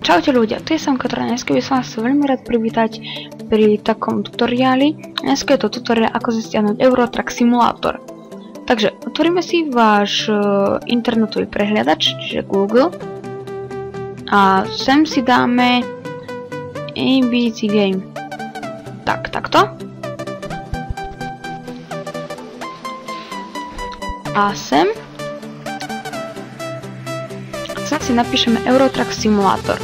Čaute ľudia, tu je Samko, dneska by som vás veľmi rád privítať pri takom tutoriáli. Dneska je to tutoriál, ako si stiahnuť Eurotrack Simulator. Takže otvoríme si váš internetový prehliadač, čiže Google. A sem si dáme ABC Game. Takto. A sem si napíšeme Eurotrack Simulator.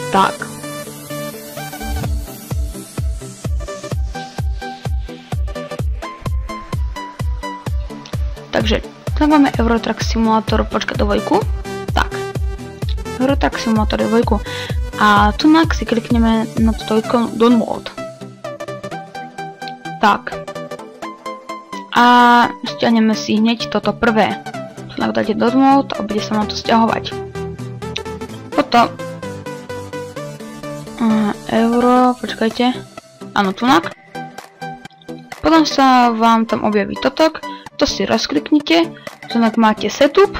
Tak. Takže, tu máme Eurotrack Simulator, počkaj, dvojku. Tak. Eurotrack Simulator dvojku. A tu si klikneme na túto ikonu Download. Tak. A stiahneme si hneď toto prvé. Tu dáte Download a bude sa nám to stiahovať. Potom počkajte. Áno, tunak. Potom sa vám tam objaví totok. To si rozkliknite. Tunak máte Setup.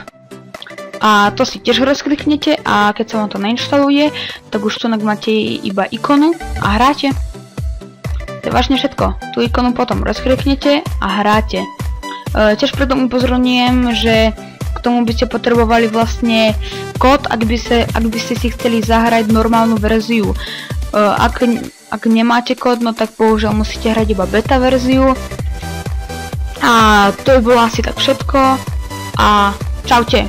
A to si tiež rozkliknete. A keď sa vám to nainštaluje, tak už tunak máte iba ikonu a hráte. To je vážne všetko. Tú ikonu potom rozkliknete a hráte. Tiež preto upozorňujem, že k tomu by ste potrebovali vlastne kód, ak by ste si chceli zahrať normálnu verziu. Ak nemáte kód, no tak bohužiaľ musíte hrať iba beta verziu. A to by bolo asi tak všetko. A čaute.